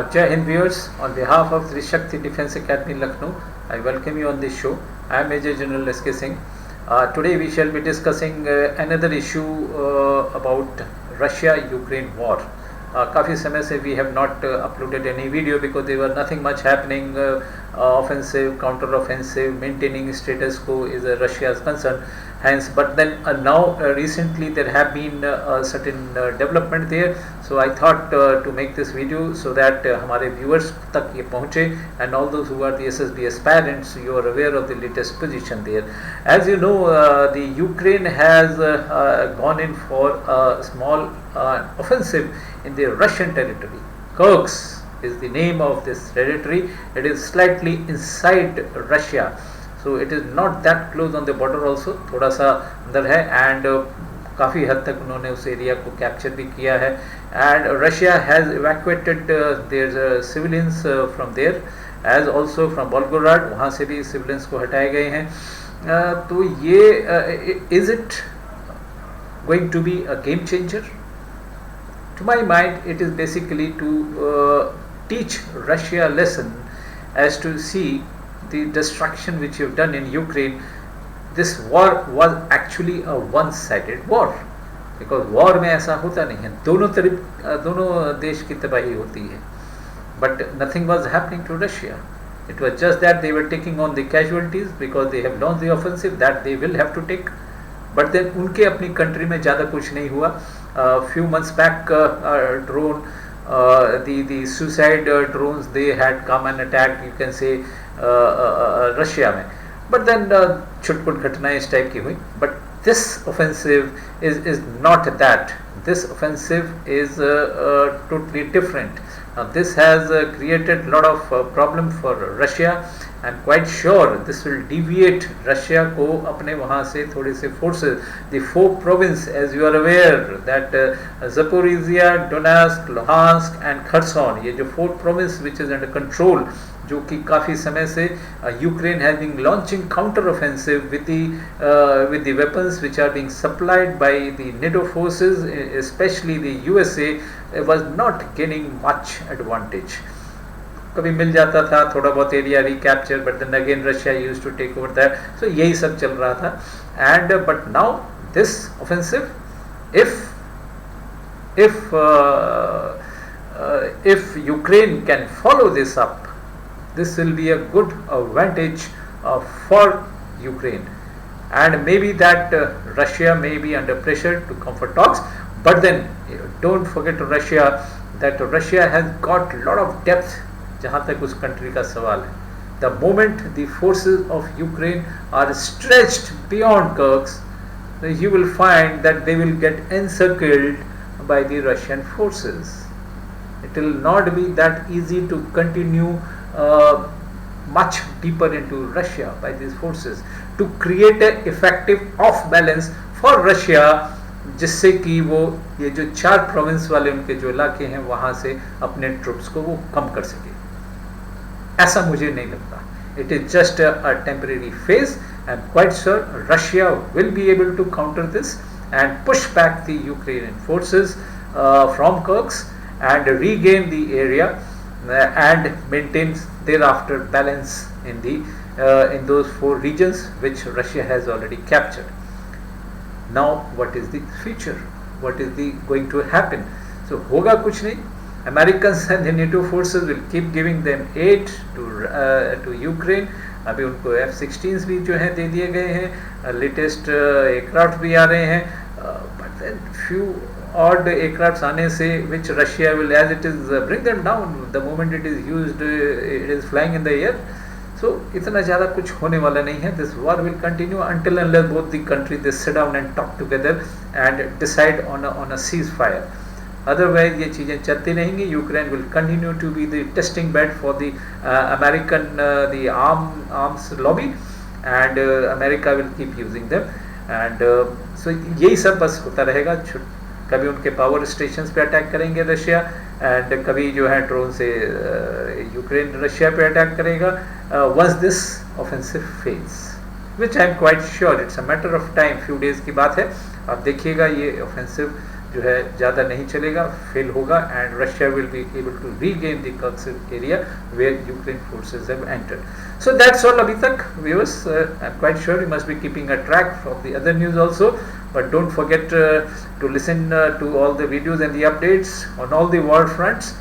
Jai Hind viewers, on behalf of Trishakti Defence Academy Lucknow, I welcome you on this show. I am Major General S.K. Singh. Today we shall be discussing another issue about Russia-Ukraine war. काफ़ी समय से we have not uploaded any video because there was nothing much happening. Offensive, counter-offensive, maintaining status quo is Russia's concern. Hence, but then now recently there have been certain development there. So I thought to make this video so that हमारे viewers तक ये पहुँचे, and all those who are the SSB aspirants, you are aware of the latest position there. As you know, the Ukraine has gone in for a small offensive in the Russian territory. Kursk is the name of this territory. It is slightly inside Russia, so it is not that close on the border also. थोड़ा सा अंदर है, and काफ़ी हद तक उन्होंने उस area को कैप्चर भी किया है. And Russia has evacuated their civilians from there, as also from Volgograd. वहाँ से भी civilians को हटाए गए हैं. तो ये is it going to be a game changer? To my mind, it is basically to teach Russia a lesson as to see the destruction which you have done in Ukraine. This war was actually a one-sided war, because war में ऐसा होता नहीं है, दोनों तरफ दोनों देश की तबाही होती है. But nothing was happening to Russia. It was just that they were taking on the casualties because they have launched the offensive that they will have to take. But then उनके अपनी कंट्री में ज़्यादा कुछ नहीं हुआ. Few months back, drone, the suicide drones, they had come and attacked, you can say, Russia में. But then छुटपुट घटनाएं इस टाइप की हुई. But this offensive is not that. This offensive is totally different. This has created a lot of problem for Russia. I'm quite sure this will deviate Russia को अपने वहाँ से थोड़े से forces. The four provinces, as you are aware, that Zaporizhia, Donetsk, Luhansk and Kherson, ये जो four provinces which is under control, जो कि काफ़ी समय से Ukraine has been launching counter-offensive with the weapons which are being supplied by the NATO forces, especially the USA, was not gaining much advantage. कभी मिल जाता था थोड़ा बहुत area recapture, but then again Russia used to take over that. So यही सब चल रहा था. And but now this offensive, if Ukraine can follow this up, this will be a good advantage for Ukraine. And maybe that Russia may be under pressure to come for talks, but then don't forget Russia, that Russia has got a lot of depth जहाँ तक उस country का सवाल है. The moment the forces of Ukraine are stretched beyond Kursk, you will find that they will get encircled by the Russian forces. It will not be that easy to continue much deeper into Russia by these forces, to create an effective off balance for Russia, जिससे कि वो ये जो 4 province वाले उनके जो इलाके हैं वहाँ से अपने ट्रूप्स को वो कम कर सके. ऐसा मुझे नहीं लगता. It is just a temporary phase. I am quite sure Russia will be able to counter this and push back the Ukrainian forces from Kursk and regain the area and maintain thereafter balance in those 4 regions which Russia has already captured. Now, what is the future? What is going to happen? So, होगा कुछ नहीं. Americans and the NATO forces will keep giving them aid to Ukraine. अभी उनको F-16s भी जो हैं दे दिए गए हैं, लेटेस्ट एयरक्राफ्ट भी आ रहे हैं. But then few odd aircrafts आने से which Russia will, as it is, bring them down the moment it is used, it is flying in the air. So इतना ज़्यादा कुछ होने वाला नहीं है. This war will continue until unless both the countries they sit down and talk together and decide on a ceasefire. Otherwise ये चीज़ें चलती रहेंगी. Ukraine will continue to be the testing bed for the American the arms lobby, and America will keep using them. And so यही सब बस होता रहेगा. कभी उनके पावर स्टेशंस पे अटैक करेंगे रशिया, एंड कभी जो है ड्रोन से यूक्रेन रशिया पे अटैक करेगा. Once this offensive fails, which I am quite sure it's a matter of time, few days की बात है. आप देखिएगा ये ऑफेंसिव जो है ज़्यादा नहीं चलेगा, फेल होगा, and Russia will be able to regain the Kursk area where Ukraine forces have entered. So that's all अभी तक viewers. I'm quite sure you must be keeping a track of the other news also, but don't forget to listen to all the videos and the updates on all the war fronts.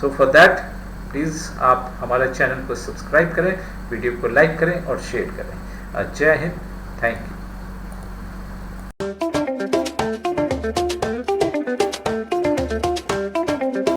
So for that please आप हमारा channel को subscribe करें, video को like करें और share करें. जय Hind, thank you.